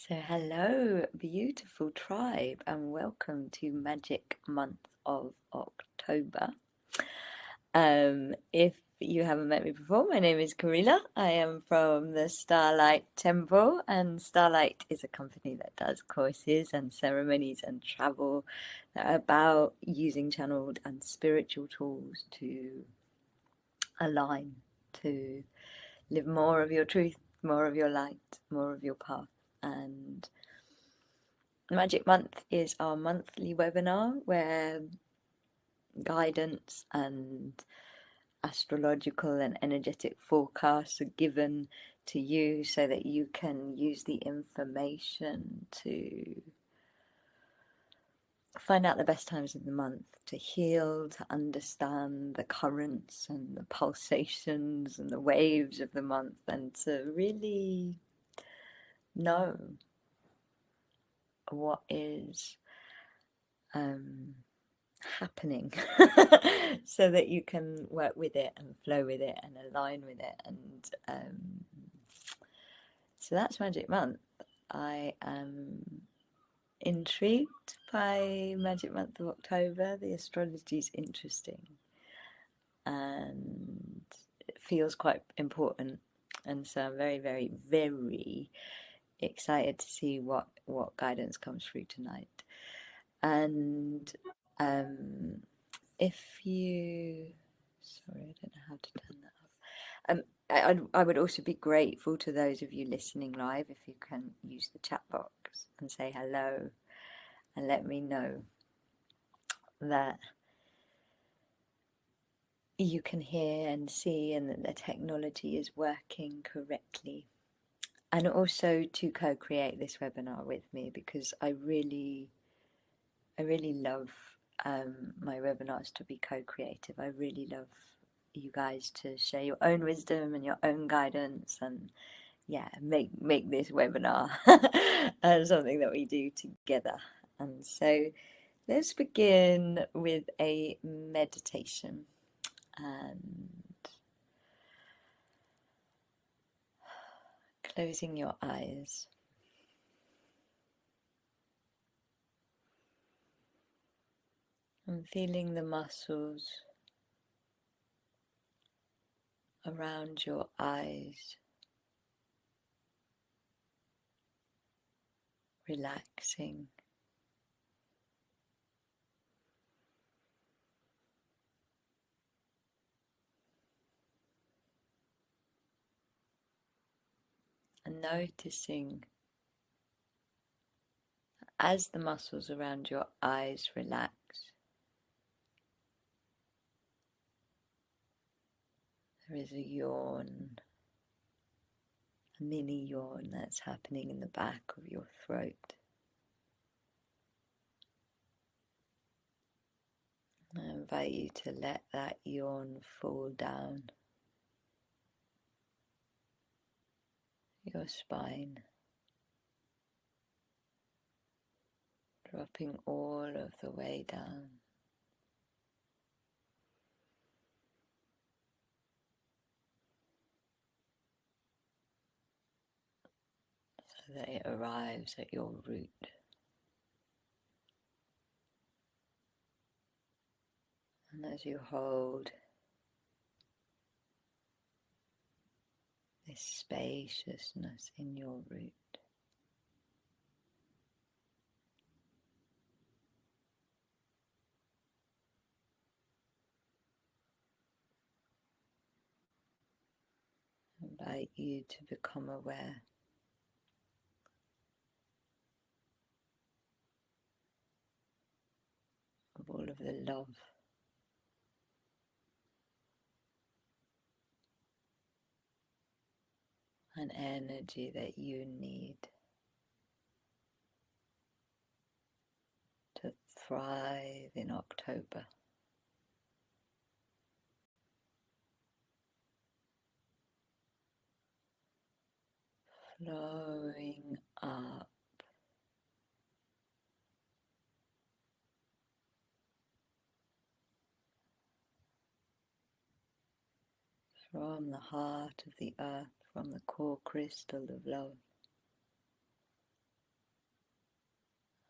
So, hello, beautiful tribe, and welcome to Magic Month of October. If you haven't met me before, my name is Karina. I am from the Starlight Temple, and Starlight is a company that does courses and ceremonies and travel that are about using channeled and spiritual tools to align, to live more of your truth, more of your light, more of your path. And Magic Month is our monthly webinar where guidance and astrological and energetic forecasts are given to you so that you can use the information to find out the best times of the month, to heal, to understand the currents and the pulsations and the waves of the month, and to really know what is happening so that you can work with it and flow with it and align with it. And so that's Magic Month. I am intrigued by Magic Month of October. The astrology is interesting and it feels quite important, and so I'm very, very, very excited to see what guidance comes through tonight. And if you, sorry, I don't know how to turn that off. I would also be grateful to those of you listening live if you can use the chat box and say hello and let me know that you can hear and see and that the technology is working correctly. And also to co-create this webinar with me, because I really love my webinars to be co-creative. I really love you guys to share your own wisdom and your own guidance, and make this webinar something that we do together. And so let's begin with a meditation, and closing your eyes. And feeling the muscles around your eyes relaxing. And noticing as the muscles around your eyes relax, there is a yawn, a mini yawn that's happening in the back of your throat. I invite you to let that yawn fall down your spine, dropping all of the way down. So that it arrives at your root. And as you hold this spaciousness in your root, I invite you to become aware of all of the love and energy that you need to thrive in October. Flowing up from the heart of the earth, from the core crystal of love,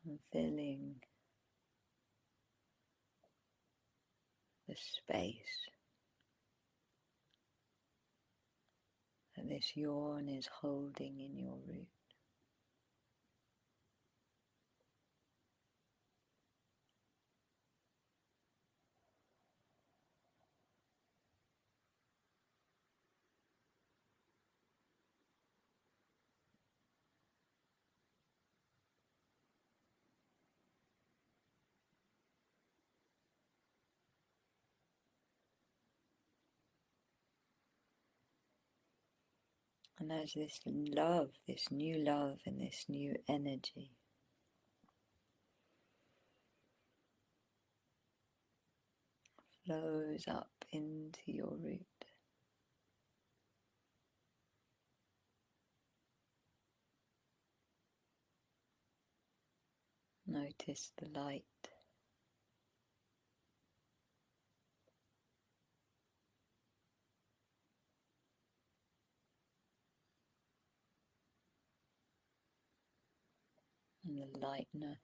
and filling the space that this yawn is holding in your root. And as this love, this new love and this new energy flows up into your root, notice the light and the lightness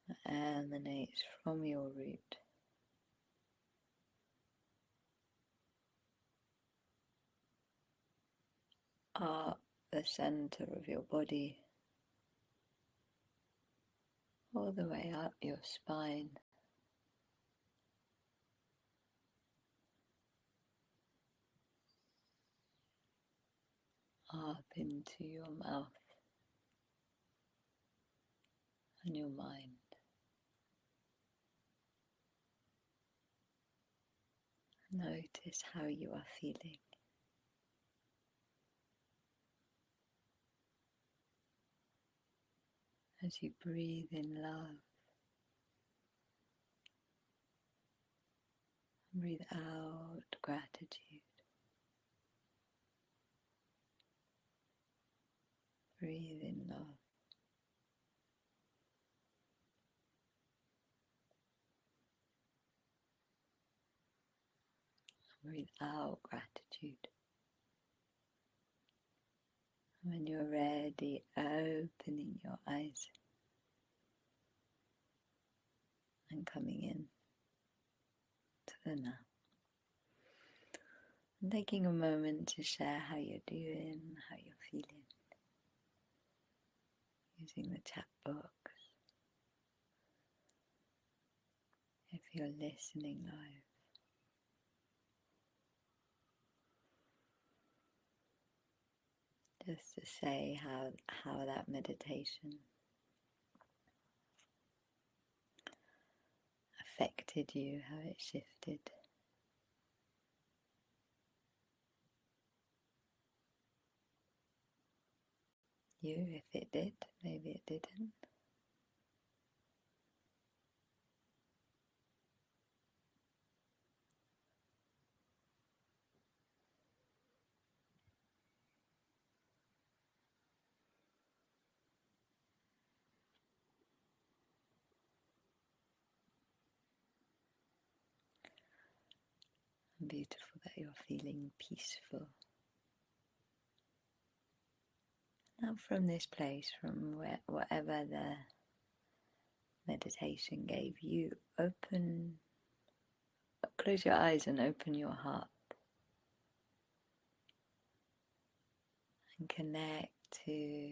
that emanates from your root up the center of your body, all the way up your spine, up into your mouth and your mind. Notice how you are feeling as you breathe in love, and breathe out gratitude. Breathe in love. Breathe out gratitude. When you're ready, opening your eyes and coming in to the now. And taking a moment to share how you're doing, how you're feeling, using the chat box. If you're listening live, just to say how that meditation affected you, how it shifted. You, if it did, maybe it didn't. Beautiful that you're feeling peaceful. Now from this place, from whatever the meditation gave you, close your eyes and open your heart and connect to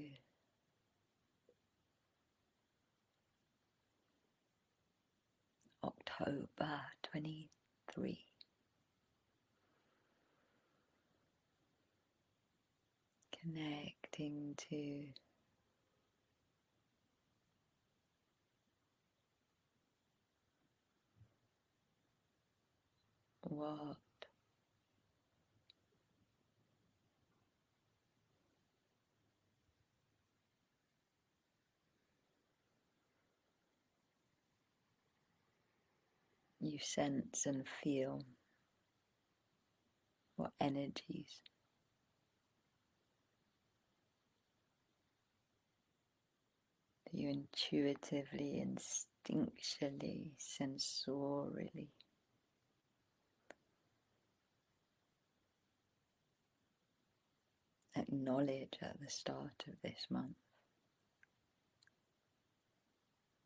October 23. Connecting to what you sense and feel, what energies that you intuitively, instinctually, sensorially like knowledge at the start of this month.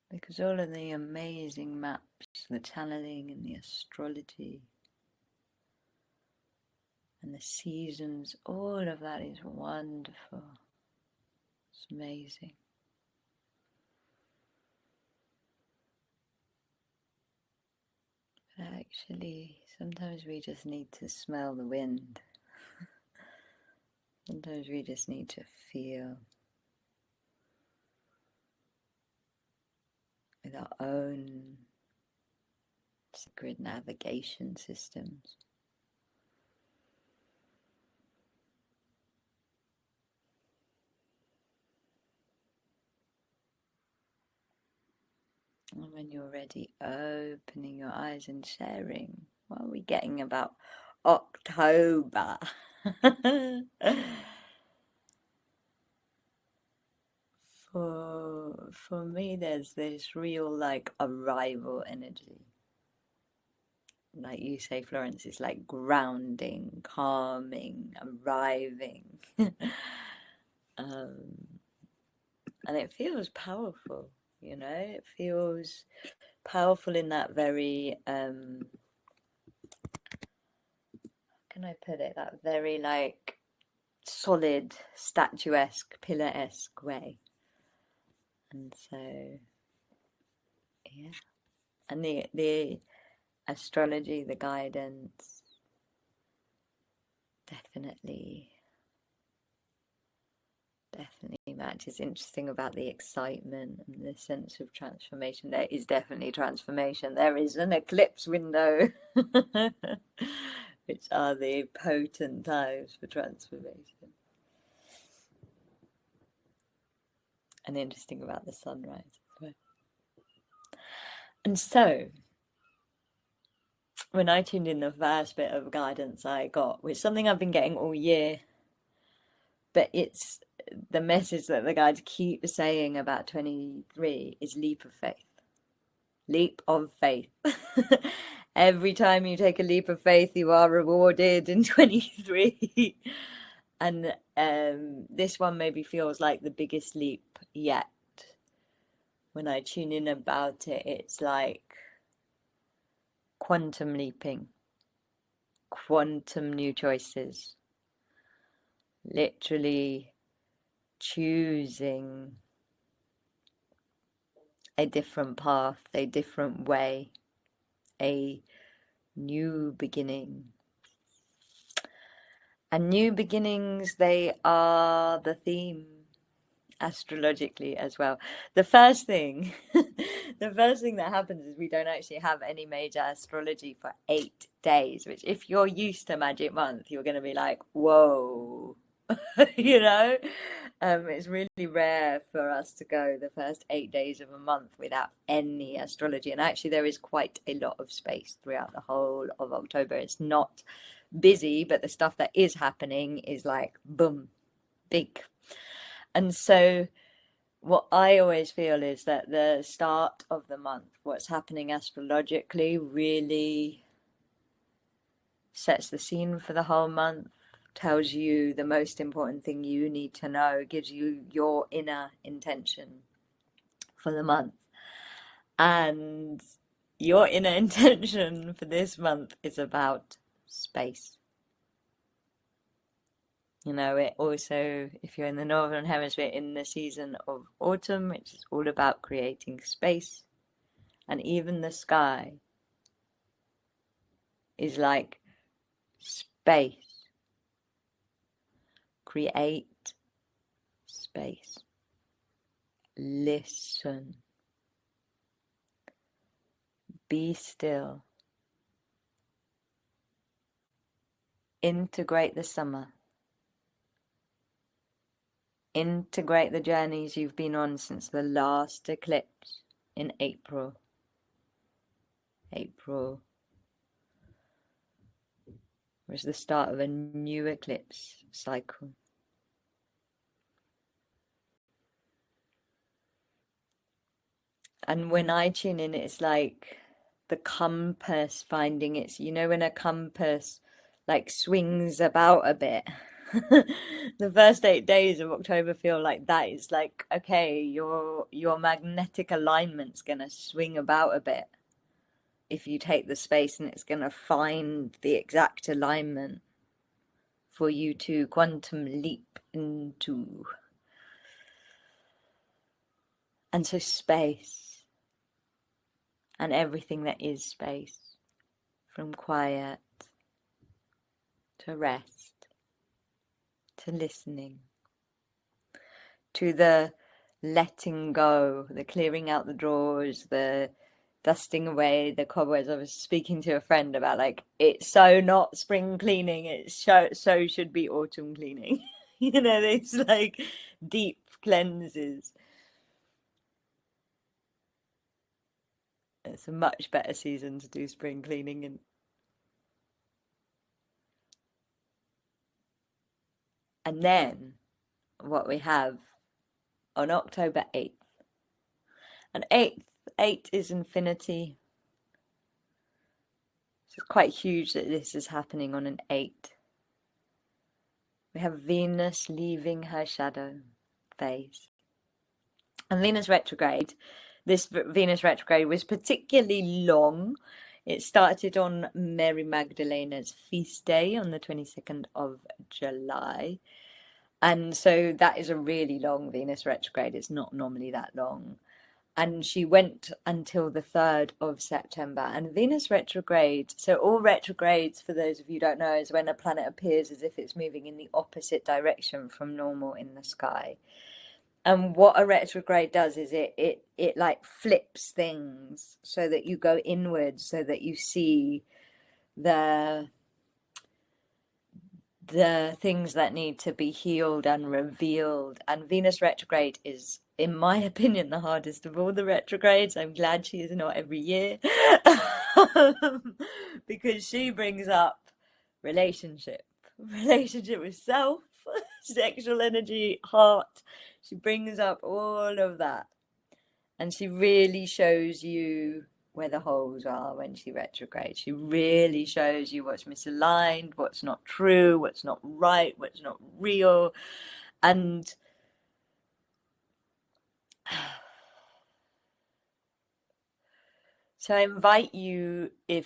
Because all of the amazing maps, the channeling and the astrology and the seasons, all of that is wonderful. It's amazing. But actually, sometimes we just need to smell the wind. Sometimes we just need to feel with our own secret navigation systems. And when you're ready, opening your eyes and sharing. What are we getting about October? For me, there's this real like arrival energy. Like you say, Florence, it's like grounding, calming, arriving. And it feels powerful, you know, it feels powerful in that very, can I put it, that very like solid, statuesque, pillar-esque way. And so, yeah. And the astrology, the guidance, definitely matches. Interesting about the excitement and the sense of transformation. There is definitely transformation. There is an eclipse window, which are the potent times for transformation. And interesting about the sunrise as well. And so, when I tuned in, the first bit of guidance I got, which is something I've been getting all year, but it's the message that the guides keep saying about 23 is leap of faith. Leap of faith. Every time you take a leap of faith, you are rewarded in 23. And this one maybe feels like the biggest leap yet. When I tune in about it, it's like quantum leaping, quantum new choices, literally choosing a different path, a different way, a new beginning. And new beginnings, they are the theme astrologically as well. The first thing that happens is we don't actually have any major astrology for 8 days, which if you're used to Magic Month, you're going to be like, whoa, you know? It's really rare for us to go the first 8 days of a month without any astrology. And actually there is quite a lot of space throughout the whole of October. It's not busy, but the stuff that is happening is like, boom, big. And so what I always feel is that the start of the month, what's happening astrologically, really sets the scene for the whole month, tells you the most important thing you need to know, gives you your inner intention for the month. And your inner intention for this month is about space. You know, it also, if you're in the Northern Hemisphere, in the season of autumn, which is all about creating space, and even the sky is like space. Create space. Listen. Be still. Integrate the summer. Integrate the journeys you've been on since the last eclipse in April. April was the start of a new eclipse cycle. And when I tune in, it's like the compass finding its, you know, when a compass like swings about a bit The first 8 days of October feel like that. It's like, okay, your magnetic alignment's gonna swing about a bit if you take the space, and it's gonna find the exact alignment for you to quantum leap into. And so space and everything that is space, from quiet to rest, to listening, to the letting go, the clearing out the drawers, the dusting away the cobwebs. I was speaking to a friend about, like, it's so not spring cleaning, it's so should be autumn cleaning. You know, it's like deep cleanses. It's a much better season to do spring cleaning in. And then what we have on October 8th, and 8 is infinity. So it's quite huge that this is happening on an 8. We have Venus leaving her shadow phase. And Venus retrograde, this Venus retrograde was particularly long. It started on Mary Magdalena's feast day on the 22nd of July. And so that is a really long Venus retrograde. It's not normally that long. And she went until the 3rd of September. And Venus retrograde, so all retrogrades, for those of you who don't know, is when a planet appears as if it's moving in the opposite direction from normal in the sky. And what a retrograde does is it like flips things so that you go inwards, so that you see the things that need to be healed and revealed. And Venus retrograde is, in my opinion, the hardest of all the retrogrades. I'm glad she is not every year. Because she brings up relationship with self, sexual energy, heart. She brings up all of that, and she really shows you where the holes are when she retrogrades. She really shows you what's misaligned, what's not true, what's not right, what's not real. And so I invite you, if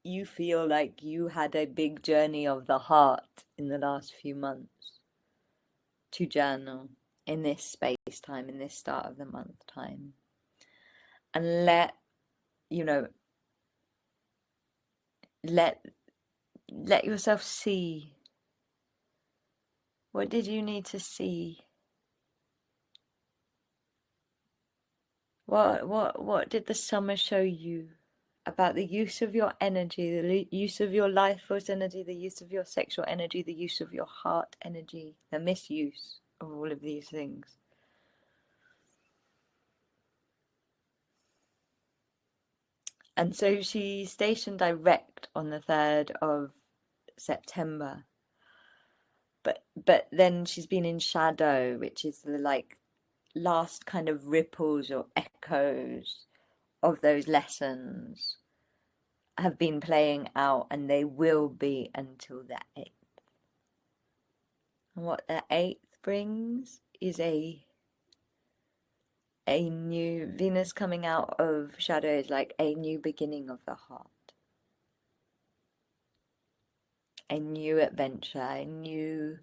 you feel like you had a big journey of the heart in the last few months, to journal in this space time, in this start of the month time, and let yourself see, what did you need to see? What did the summer show you about the use of your energy, the use of your life force energy, the use of your sexual energy, the use of your heart energy, the misuse of all of these things? And so she stationed direct on the 3rd of September. But then she's been in shadow, which is the like last kind of ripples or echoes of those lessons have been playing out, and they will be until the 8th. And what the 8th brings is a new Venus coming out of shadow, is like a new beginning of the heart, a new adventure, a new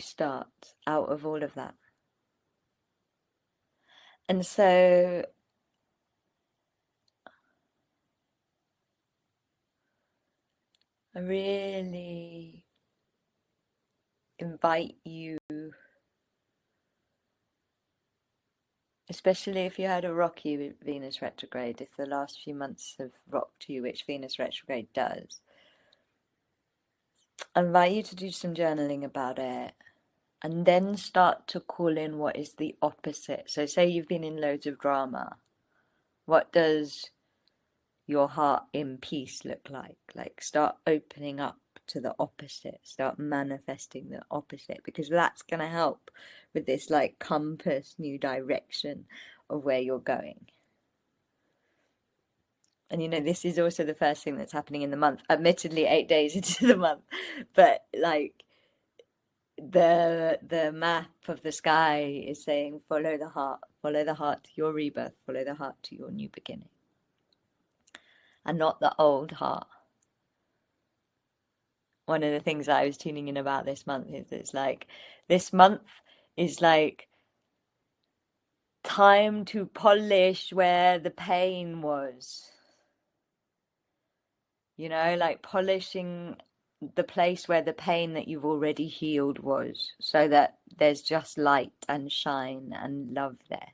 start out of all of that. And so I really invite you, especially if you had a rocky Venus retrograde, if the last few months have rocked you, which Venus retrograde does, I invite you to do some journaling about it, and then start to call in what is the opposite. So say you've been in loads of drama. What does your heart in peace look like? Like, start opening up to the opposite, start manifesting the opposite, because that's going to help with this like compass, new direction of where you're going. And this is also the first thing that's happening in the month, admittedly 8 days into the month, but like the map of the sky is saying follow the heart to your rebirth, follow the heart to your new beginning, and not the old heart. One of the things that I was tuning in about this month is it's like this month is like time to polish where the pain was, like polishing the place where the pain that you've already healed was, so that there's just light and shine and love there.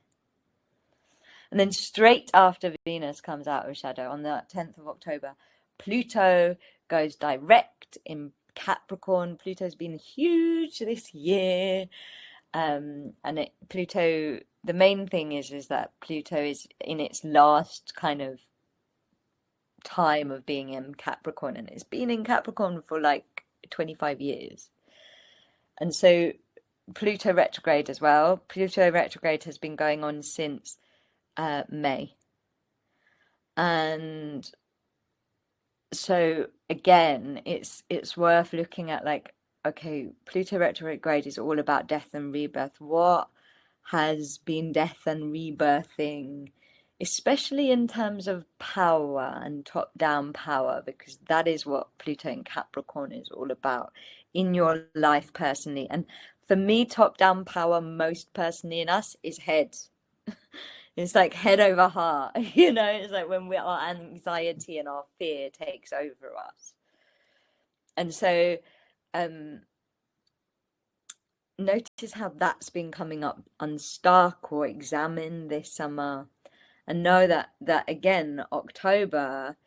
And then straight after Venus comes out of shadow on the 10th of October, Pluto goes direct in Capricorn. Pluto's been huge this year. Pluto, the main thing is that Pluto is in its last kind of time of being in Capricorn, and it's been in Capricorn for like 25 years. And so Pluto retrograde as well. Pluto retrograde has been going on since May. And so again, it's worth looking at like, okay, Pluto retrograde is all about death and rebirth. What has been death and rebirthing, especially in terms of power and top-down power, because that is what Pluto in Capricorn is all about in your life personally. And for me, top-down power most personally in us is head. It's like head over heart, it's like when our anxiety and our fear takes over us. And so notice how that's been coming up unstuck or examined this summer, and know that again, October,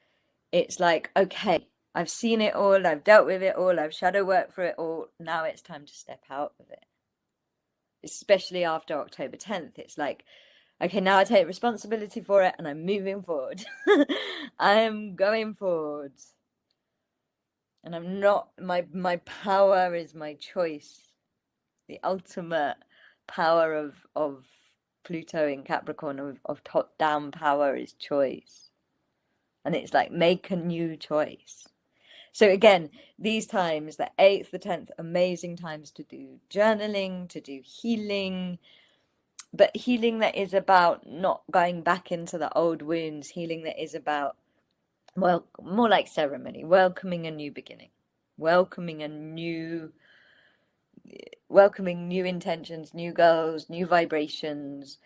it's like, okay, I've seen it all, I've dealt with it all, I've shadow worked for it all, now it's time to step out of it. Especially after October 10th, it's like, okay, now I take responsibility for it and I'm moving forward. I am going forward. And I'm not, my power is my choice. The ultimate power of Pluto in Capricorn, of top-down power, is choice. And it's like, make a new choice. So again, these times, the 8th, the 10th, amazing times to do journaling, to do healing, but healing that is about not going back into the old wounds, healing that is about, well, more like ceremony, welcoming a new beginning, welcoming new intentions, new goals, new vibrations.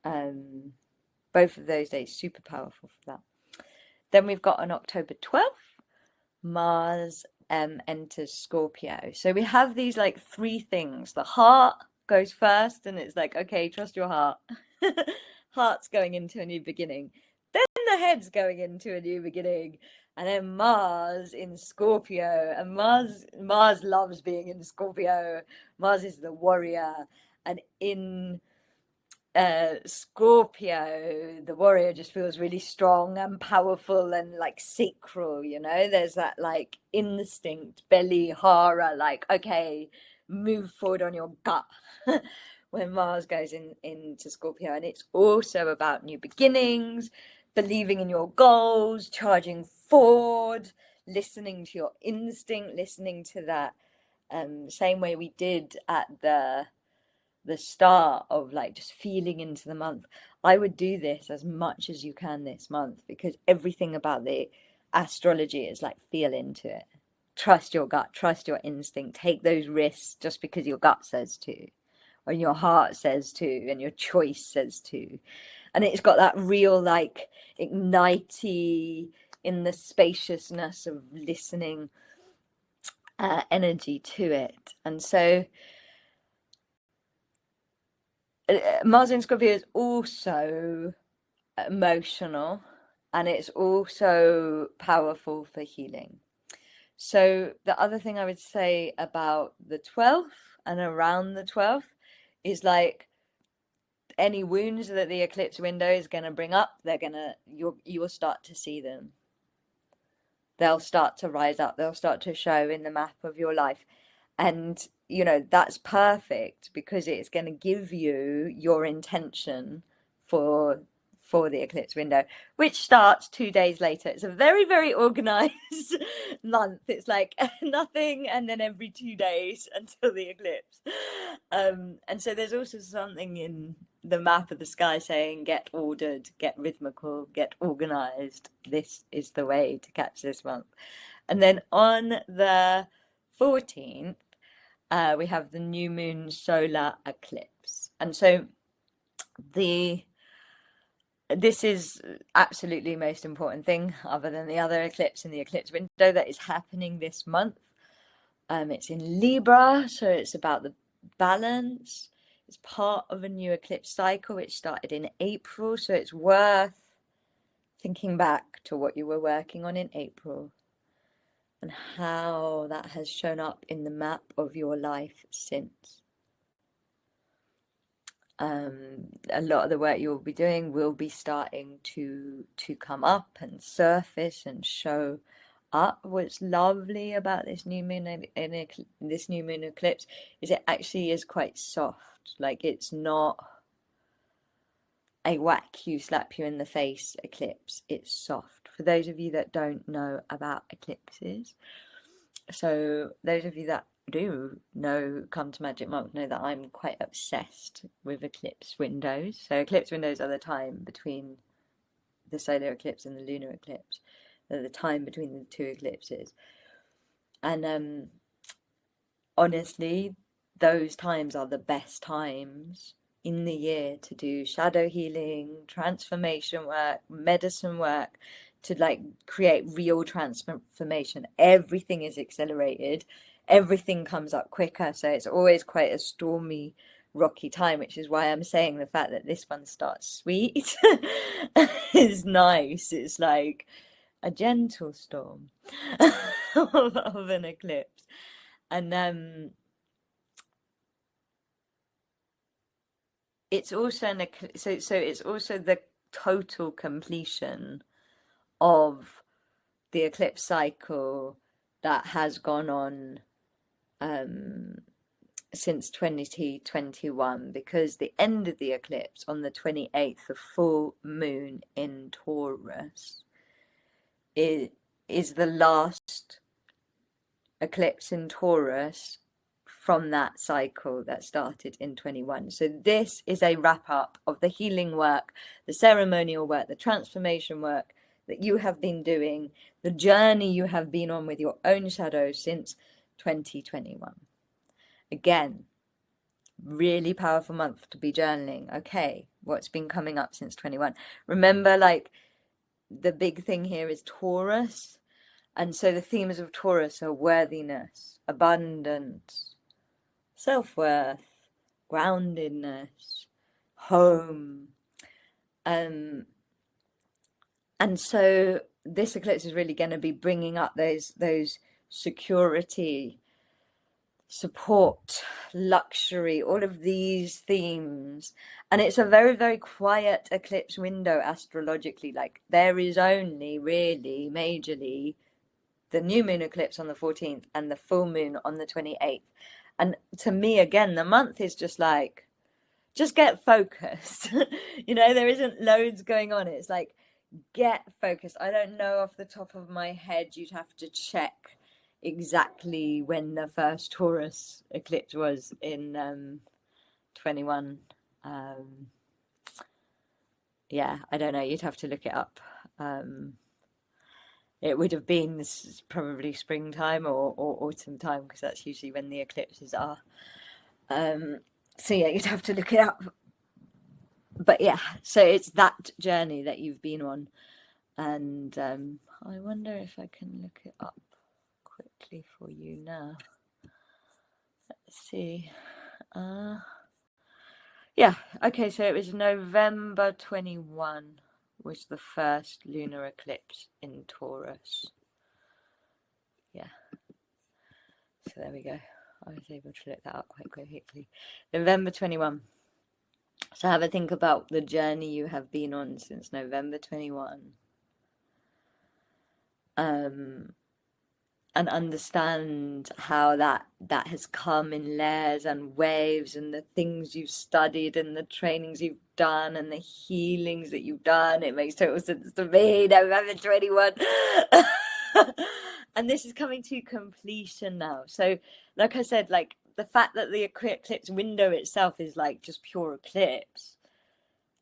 Both of those days super powerful for that. Then we've got on October 12th, Mars enters Scorpio. So we have these like three things. The heart goes first, and it's like, okay, trust your heart. Heart's going into a new beginning. Then the head's going into a new beginning. And then Mars in Scorpio. And Mars loves being in Scorpio. Mars is the warrior. And in Scorpio, the warrior just feels really strong and powerful and like sacral, there's that like instinct, belly hara, like, okay, move forward on your gut when Mars goes into Scorpio. And it's also about new beginnings, believing in your goals, charging forward, listening to your instinct, listening to that same way we did at the start of like just feeling into the month. I would do this as much as you can this month, because everything about the astrology is like, feel into it, trust your gut, trust your instinct, take those risks just because your gut says to, or your heart says to, and your choice says to. And it's got that real like ignitey in the spaciousness of listening energy to it. And so Mars in Scorpio is also emotional, and it's also powerful for healing. So the other thing I would say about the 12th and around the 12th is like, any wounds that the eclipse window is going to bring up, you will start to see them. They'll start to rise up. They'll start to show in the map of your life. And, that's perfect, because it's going to give you your intention for for the eclipse window, which starts 2 days later. It's a very, very organized month. It's like nothing, and then every 2 days until the eclipse. And so there's also something in the map of the sky saying, get ordered, get rhythmical, get organized. This is the way to catch this month. And then on the 14th, we have the new moon solar eclipse. And so this is absolutely most important thing, other than the other eclipse in the eclipse window, that is happening this month. It's in Libra, so it's about the balance. It's part of a new eclipse cycle which started in April, so it's worth thinking back to what you were working on in April and how that has shown up in the map of your life since. A lot of the work you'll be doing will be starting to come up and surface and show up. What's lovely about this new moon this new moon eclipse is it actually is quite soft. Like, it's not a whack you, slap you in the face eclipse. It's soft. For those of you that don't know about eclipses, so those of you that do know, come to Magic Monk, know that I'm quite obsessed with eclipse windows. So eclipse windows are the time between the solar eclipse and the lunar eclipse. They're the time between the two eclipses. And honestly, those times are the best times in the year to do shadow healing, transformation work, medicine work, to like create real transformation. Everything is accelerated. Everything comes up quicker, so it's always quite a stormy, rocky time, which is why I'm saying the fact that this one starts sweet is nice. It's like a gentle storm of an eclipse. And it's also an eclipse, so it's also the total completion of the eclipse cycle that has gone on since 2021, because the end of the eclipse on the 28th, the full moon in Taurus, is the last eclipse in Taurus from that cycle that started in 21. So this is a wrap up of the healing work, the ceremonial work, the transformation work that you have been doing, the journey you have been on with your own shadows since 2021. Again, really powerful month to be journaling. Okay, what's been coming up since 21? Remember, like, the big thing here is Taurus. And so the themes of Taurus are worthiness, abundance, self-worth, groundedness, home. And so this eclipse is really going to be bringing up those security, support, luxury, all of these themes. And it's a very, very quiet eclipse window astrologically. Like, there is only really majorly the new moon eclipse on the 14th and the full moon on the 28th. And to me, again, the month is just like, just get focused. You know, there isn't loads going on. It's like, get focused. I don't know off the top of my head. You'd have to check exactly when the first Taurus eclipse was in 21. Yeah, I don't know. You'd have to look it up. It would have been probably springtime or autumn time, because that's usually when the eclipses are. So yeah, you'd have to look it up. But yeah, so it's that journey that you've been on. And I wonder if I can look it up quickly for you now. Let's see. Yeah, okay, so it was November 21 was the first lunar eclipse in Taurus. Yeah. So there we go. I was able to look that up quite quickly. November 21. So have a think about the journey you have been on since November 21. and understand how that has come in layers and waves, and the things you've studied and the trainings you've done and the healings that you've done. It makes total sense to me, November 21. And this is coming to completion now. So like I said, like the fact that the eclipse window itself is like just pure eclipse,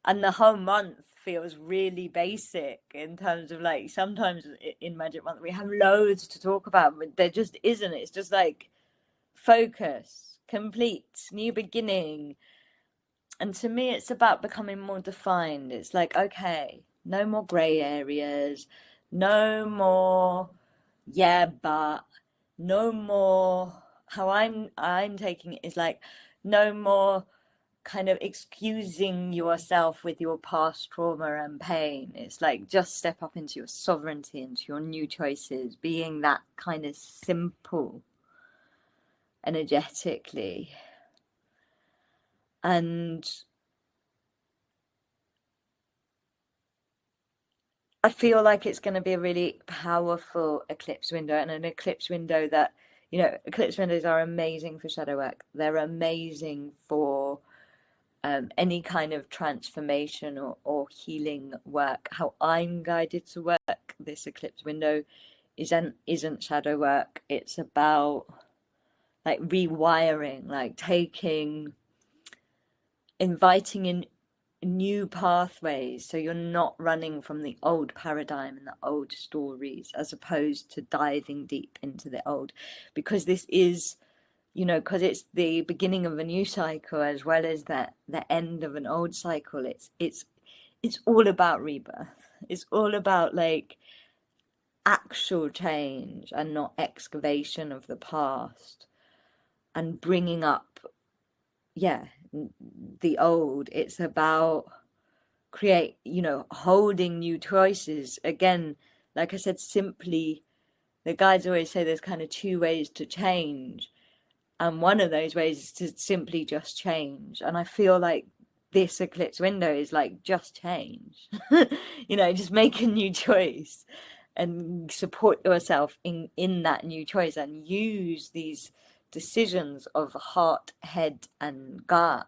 and the whole month feels really basic in terms of like, sometimes in Magic Month we have loads to talk about, but there just isn't. It's just like focus, complete, new beginning. And to me it's about becoming more defined. It's like, okay, no more gray areas, no more yeah but, no more, how I'm taking it is like, no more kind of excusing yourself with your past trauma and pain. It's like, just step up into your sovereignty, into your new choices, being that kind of simple energetically. And I feel like it's going to be a really powerful eclipse window, and an eclipse window that, eclipse windows are amazing for shadow work. They're amazing for any kind of transformation or healing work. How I'm guided to work this eclipse window isn't shadow work. It's about like rewiring, like inviting in new pathways, so you're not running from the old paradigm and the old stories, as opposed to diving deep into the old, because this is, because it's the beginning of a new cycle as well as the end of an old cycle. It's all about rebirth. It's all about like actual change and not excavation of the past and bringing up, the old. It's about holding new choices. Again, like I said, simply, the guides always say there's kind of two ways to change. And one of those ways is to simply just change. And I feel like this eclipse window is like, just change. Just make a new choice and support yourself in that new choice, and use these decisions of heart, head, and gut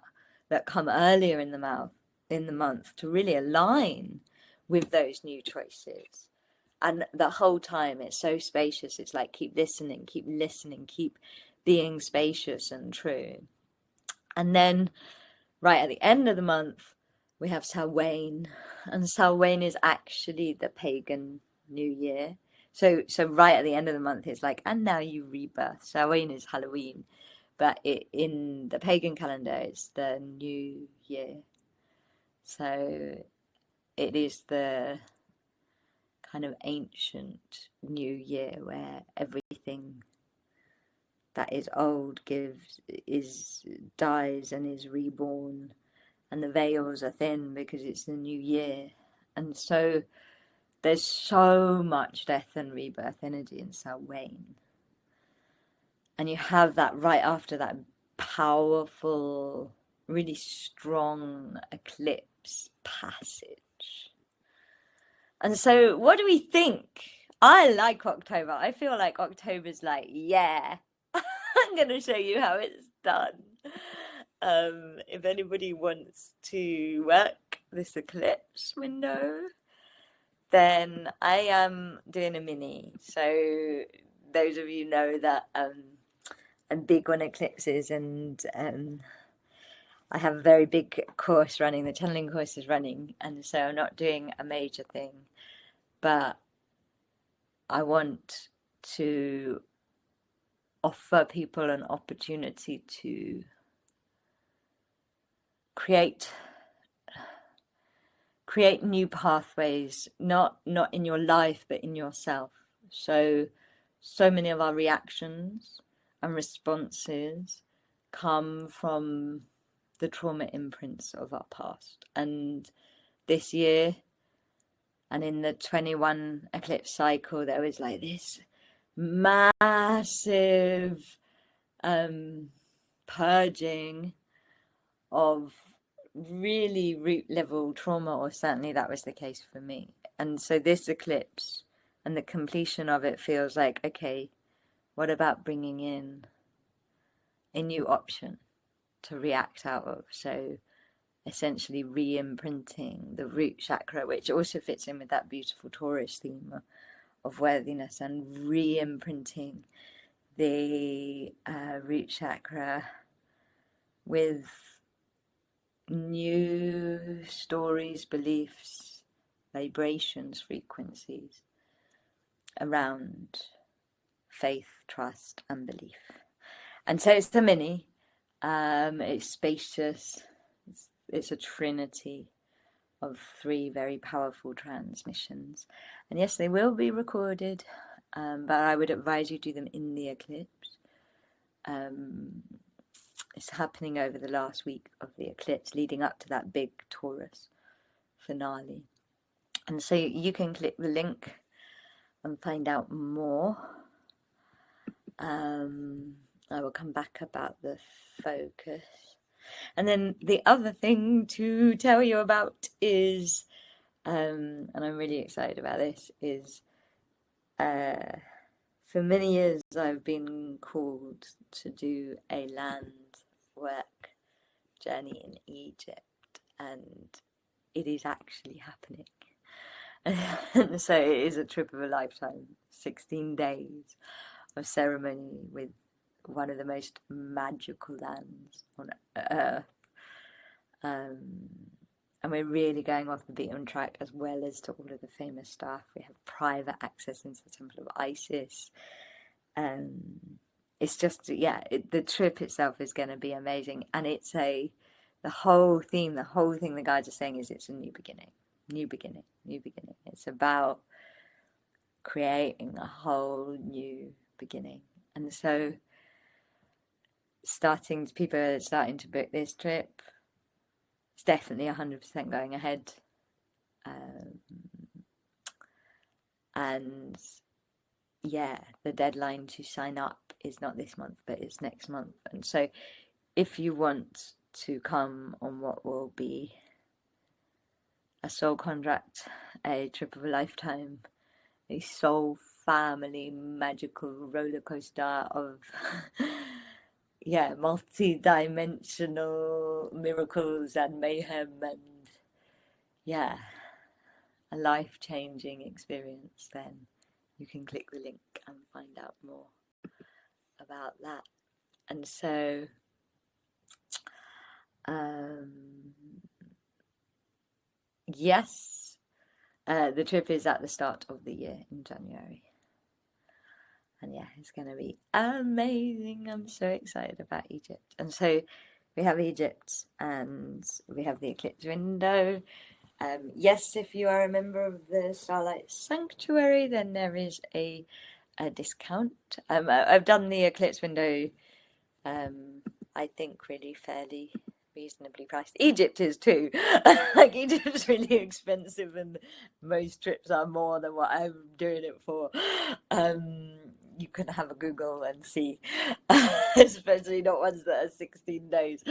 that come earlier in the month to really align with those new choices. And the whole time it's so spacious. It's like, keep listening, keep being spacious and true. And then right at the end of the month we have Samhain, and Samhain is actually the pagan New Year. So right at the end of the month it's like, and now you rebirth. Samhain is Halloween, but in the pagan calendar it's the New Year. So it is the kind of ancient New Year, where everything that is old dies and is reborn, and the veils are thin because it's the new year. And so there's so much death and rebirth energy in Samhain, and you have that right after that powerful, really strong eclipse passage. And so what do we think? I like October. I feel like October's like, yeah, I'm going to show you how it's done. If anybody wants to work this eclipse window, then I am doing a mini. So those of you know that I'm big on eclipses, and I have a very big course running. The channeling course is running, and so I'm not doing a major thing, but I want to offer people an opportunity to create new pathways, not in your life but in yourself. So many of our reactions and responses come from the trauma imprints of our past. And this year, and in the 21 eclipse cycle, there was like this massive purging of really root level trauma, or certainly that was the case for me. And so this eclipse and the completion of it feels like, okay, What about bringing in a new option to react out of? So essentially re-imprinting the root chakra, which also fits in with that beautiful Taurus theme of worthiness, and re-imprinting the root chakra with new stories, beliefs, vibrations, frequencies around faith, trust, and belief. And so it's a mini, it's spacious, it's a trinity of 3 very powerful transmissions. And yes, they will be recorded, but I would advise you do them in the eclipse. It's happening over the last week of the eclipse, leading up to that big Taurus finale. And so you can click the link and find out more. I will come back about the focus. And then the other thing to tell you about is, and I'm really excited about this, is for many years I've been called to do a land work journey in Egypt, and it is actually happening. And so it is a trip of a lifetime, 16 days of ceremony with one of the most magical lands on earth. And we're really going off the beaten track, as well as to all of the famous stuff. We have private access into the Temple of Isis. It's just, the trip itself is going to be amazing. And it's the whole thing the guides are saying is it's a new beginning. It's about creating a whole new beginning. And so people are starting to book this trip. It's definitely 100% going ahead. And the deadline to sign up is not this month, but it's next month. And so if you want to come on what will be a soul contract, a trip of a lifetime, a soul family magical roller coaster of multi-dimensional miracles and mayhem, and a life-changing experience, then you can click the link and find out more about that. And so yes, the trip is at the start of the year in January. And it's going to be amazing. I'm so excited about Egypt. And so we have Egypt and we have the eclipse window. Yes, if you are a member of the Starlight Sanctuary, then there is a discount. I've done the eclipse window, I think, really fairly reasonably priced. Egypt is too. Like, Egypt's really expensive, and most trips are more than what I'm doing it for. You can have a Google and see, especially not ones that are 16 days.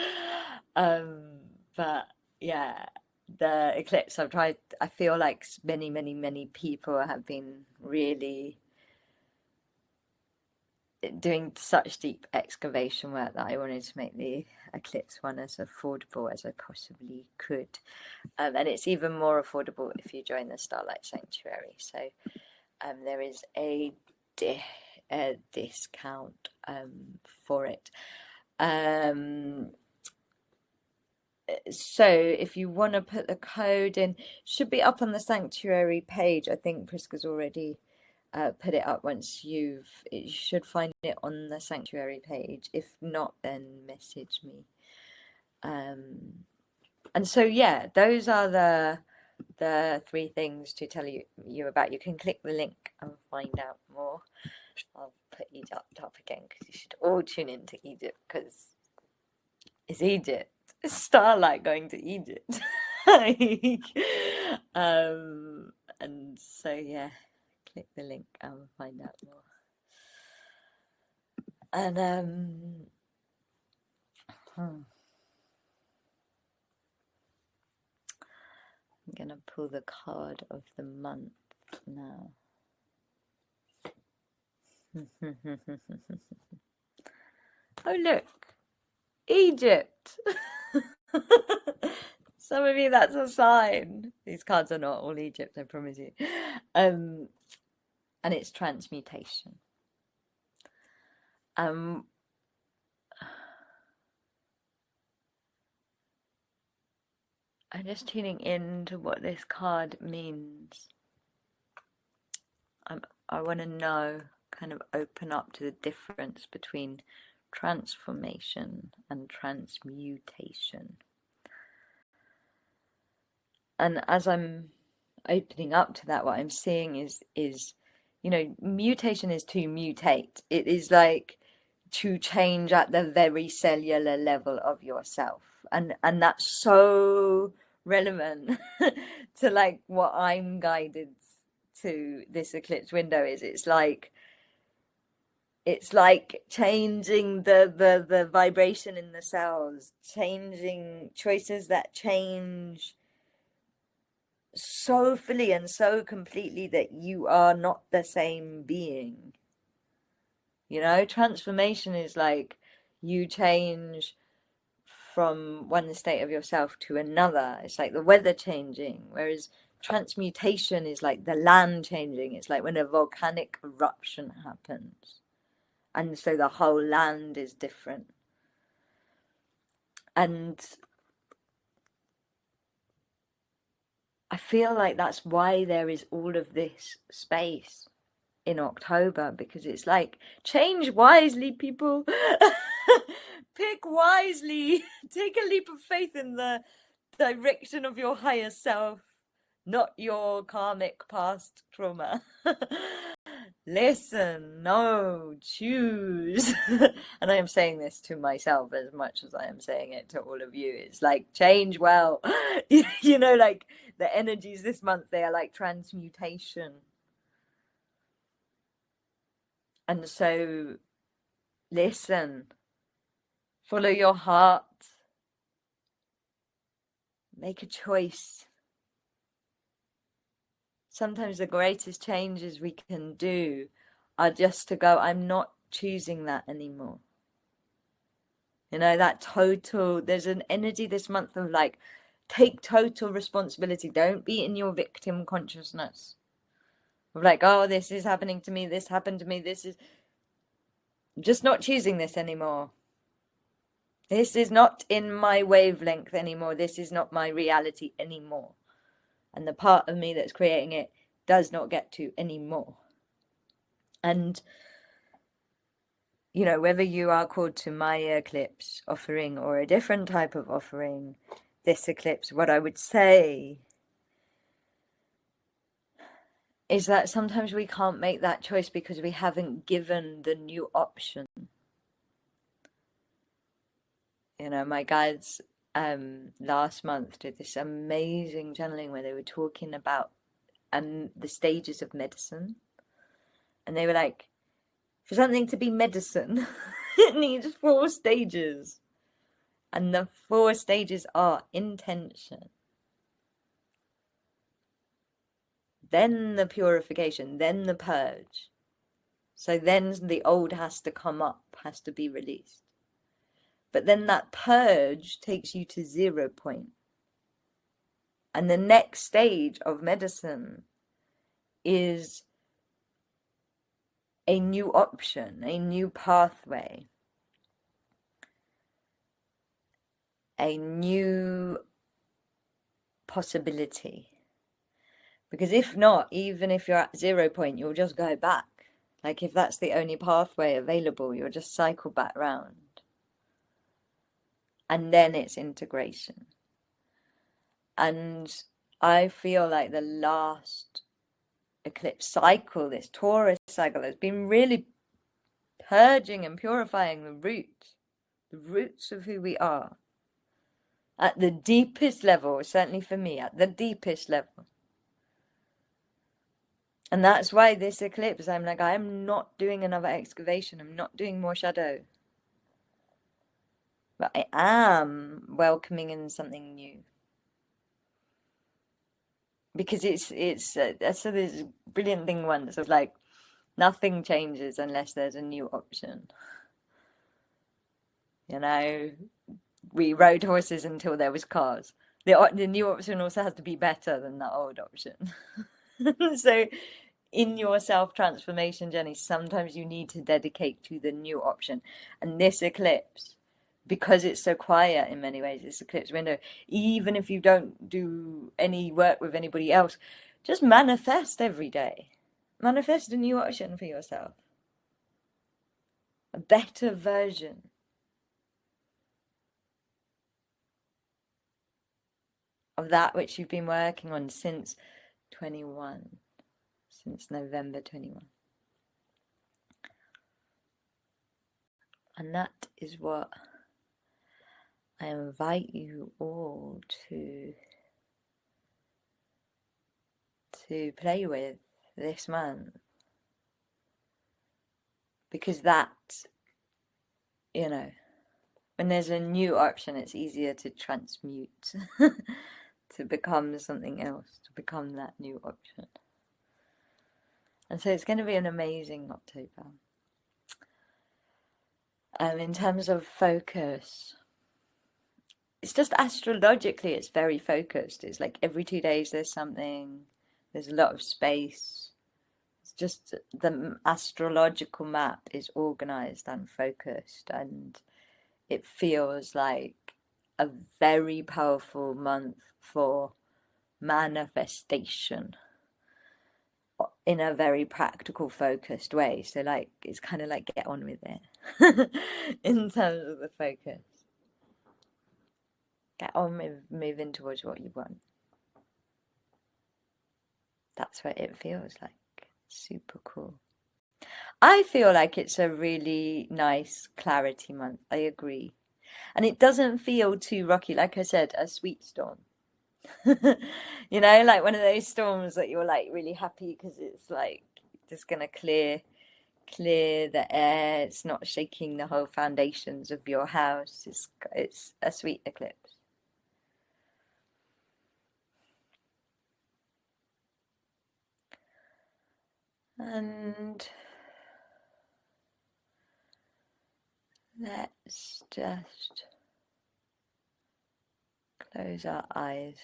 But the eclipse, I feel like many people have been really doing such deep excavation work that I wanted to make the eclipse one as affordable as I possibly could. And it's even more affordable if you join the Starlight Sanctuary. So there is a discount for it. So if you want to put the code in, should be up on the Sanctuary page. I think Priska's already put it up. You should find it on the Sanctuary page. If not, then message me. And so those are the 3 things to tell you about. You can click the link and find out more. I'll put Egypt up again because you should all tune into Egypt, because it's Egypt. It's Starlight going to Egypt. And so click the link and find out more. And I'm gonna pull the card of the month now. Oh, look, Egypt. Some of you, that's a sign. These cards are not all Egypt, I promise you. And it's transmutation. I'm just tuning into what this card means. I want to know, kind of open up to the difference between transformation and transmutation. And as I'm opening up to that, what I'm seeing is mutation is to mutate. It is like to change at the very cellular level of yourself, and that's so relevant to like what I'm guided to this eclipse window is. It's like changing the vibration in the cells, changing choices that change so fully and so completely that you are not the same being. Transformation is like you change from one state of yourself to another. It's like the weather changing, whereas transmutation is like the land changing. It's like when a volcanic eruption happens, and so the whole land is different. And I feel like that's why there is all of this space in October, because it's like, change wisely, people. Pick wisely. Take a leap of faith in the direction of your higher self, not your karmic past trauma. Listen, no, choose. And I am saying this to myself as much as I am saying it to all of you. It's like, change well. Like the energies this month, they are like transmutation. And so, listen, follow your heart, make a choice. Sometimes the greatest changes we can do are just to go, I'm not choosing that anymore. There's an energy this month of like, take total responsibility. Don't be in your victim consciousness. Of like, oh, this is happening to me, this happened to me, I'm just not choosing this anymore. This is not in my wavelength anymore. This is not my reality anymore. And the part of me that's creating it does not get to anymore. And, whether you are called to my eclipse offering or a different type of offering, this eclipse, what I would say is that sometimes we can't make that choice because we haven't given the new option. My guides last month did this amazing channeling where they were talking about the stages of medicine. And they were like, for something to be medicine, it needs 4 stages. And the 4 stages are intention, then the purification, then the purge. So then the old has to come up, has to be released. But then that purge takes you to 0 point. And the next stage of medicine is a new option, a new pathway, a new possibility. Because if not, even if you're at 0 point, you'll just go back. Like if that's the only pathway available, you'll just cycle back round. And then it's integration. And I feel like the last eclipse cycle, this Taurus cycle, has been really purging and purifying the roots of who we are. At the deepest level, certainly for me, at the deepest level. And that's why this eclipse, I'm like, I am not doing another excavation. I'm not doing more shadow. But I am welcoming in something new. Because it's so this brilliant thing once of like, Nothing changes unless there's a new option. You know, we rode horses until there was cars. The new option also has to be better than the old option. So in your self-transformation journey, sometimes you need to dedicate to the new option. And this eclipse, because it's so quiet in many ways, this eclipse window, even if you don't do any work with anybody else, just manifest every day. Manifest a new option for yourself. A better version. Of that which you've been working on since 21, since November 21. And that is what I invite you all to play with this month. Because that, you know, when there's a new option, it's easier to transmute, to become something else, to become that new option. And so it's going to be an amazing October. In terms of focus, it's just astrologically, it's very focused. It's like every 2 days there's something, there's a lot of space. It's just the astrological map is organized and focused, and it feels like a very powerful month for manifestation in a very practical, focused way. So like, it's kind of like get on with it in terms of the focus. Get on with moving towards what you want. That's what it feels like. Super cool. I feel like it's a really nice clarity month. I agree. And it doesn't feel too rocky. Like I said, a sweet storm. You know, like one of those storms that you're like really happy because it's like just gonna clear the air. It's not shaking the whole foundations of your house. It's a sweet eclipse. And let's just close our eyes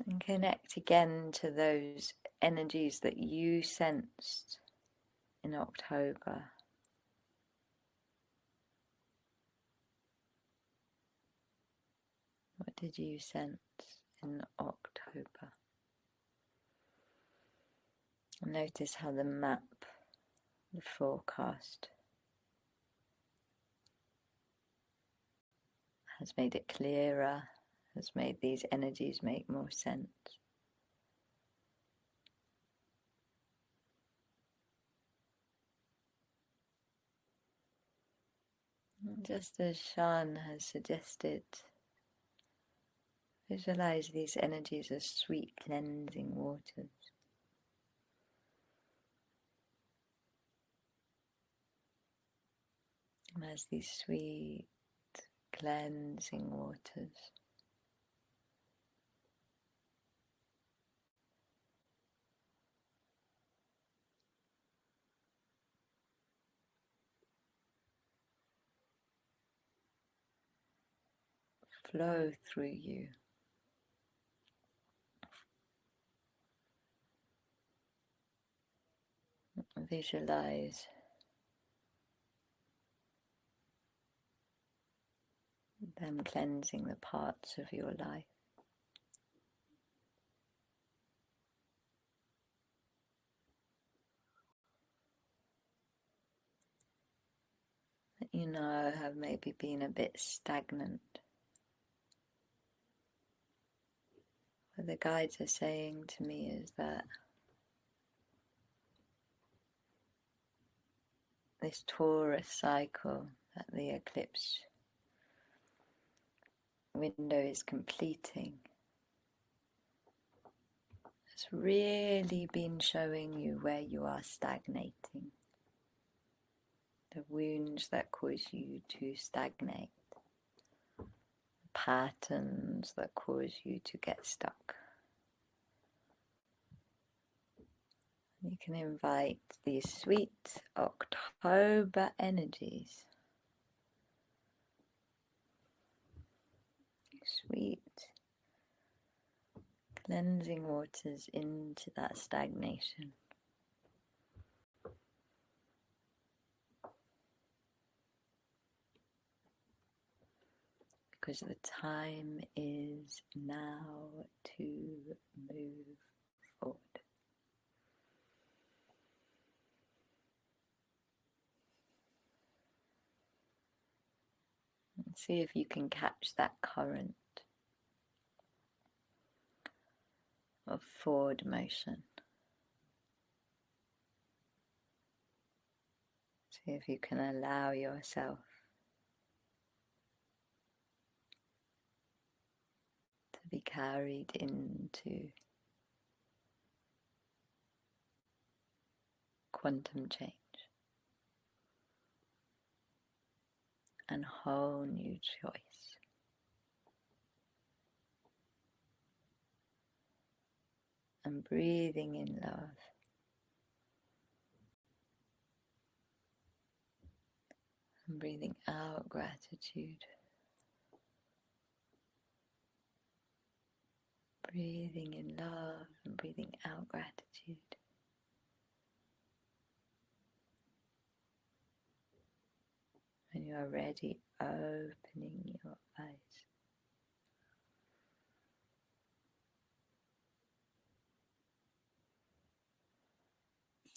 and connect again to those energies that you sensed in October. What did you sense in October? Notice how the map, the forecast, has made it clearer, has made these energies make more sense. Just as Sean has suggested, visualize these energies as sweet cleansing waters. And as these sweet cleansing waters flow through you, visualize them cleansing the parts of your life that you know have maybe been a bit stagnant. What the guides are saying to me is that this Taurus cycle that the eclipse window is completing has really been showing you where you are stagnating, the wounds that cause you to stagnate, patterns that cause you to get stuck. You can invite these sweet October energies, sweet cleansing waters into that stagnation. Because the time is now to move forward. And see if you can catch that current of forward motion. See if you can allow yourself to be carried into quantum change and whole new choice. And breathing in love. And breathing out gratitude. Breathing in love and breathing out gratitude. When you are ready, opening your eyes.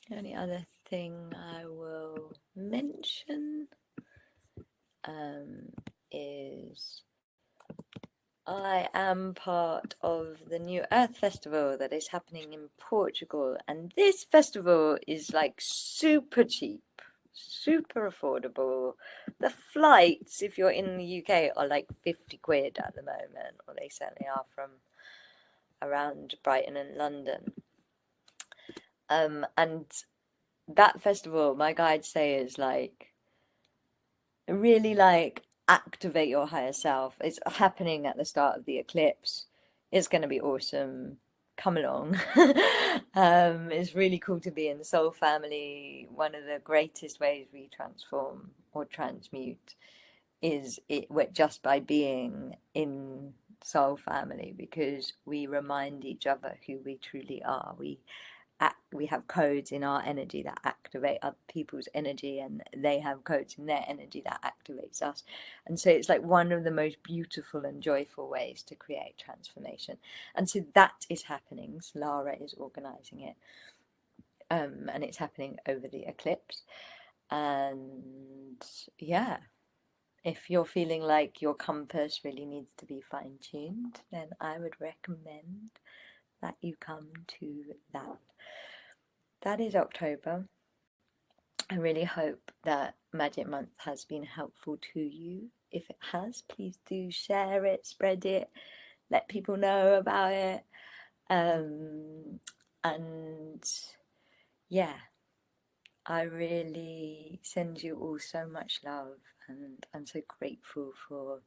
The only other thing I will mention is I am part of the New Earth Festival that is happening in Portugal, and this festival is like super cheap, super affordable. The flights, if you're in the UK, are like 50 quid at the moment, or they certainly are from around Brighton and London. And that festival, my guides say, is like really like activate your higher self. It's happening at the start of the eclipse. It's going to be awesome. Come along. It's really cool to be in the soul family. One of the greatest ways we transform or transmute is just by being in soul family, because we remind each other who we truly are. We have codes in our energy that activate other people's energy, and they have codes in their energy that activates us. And so it's like one of the most beautiful and joyful ways to create transformation. And so that is happening. Lara is organizing it, and it's happening over the eclipse. And yeah, if you're feeling like your compass really needs to be fine-tuned, then I would recommend that you come to that. That is October. I really hope that Magic Month has been helpful to you. If it has, please do share it, spread it, let people know about it. And yeah, I really send you all so much love, and I'm so grateful for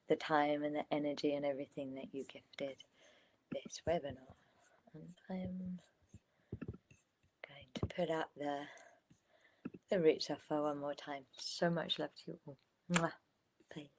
the time and the energy and everything that you gifted this webinar. And I'm going to put out the root chakra one more time. So much love to you all. Mwah. Bye.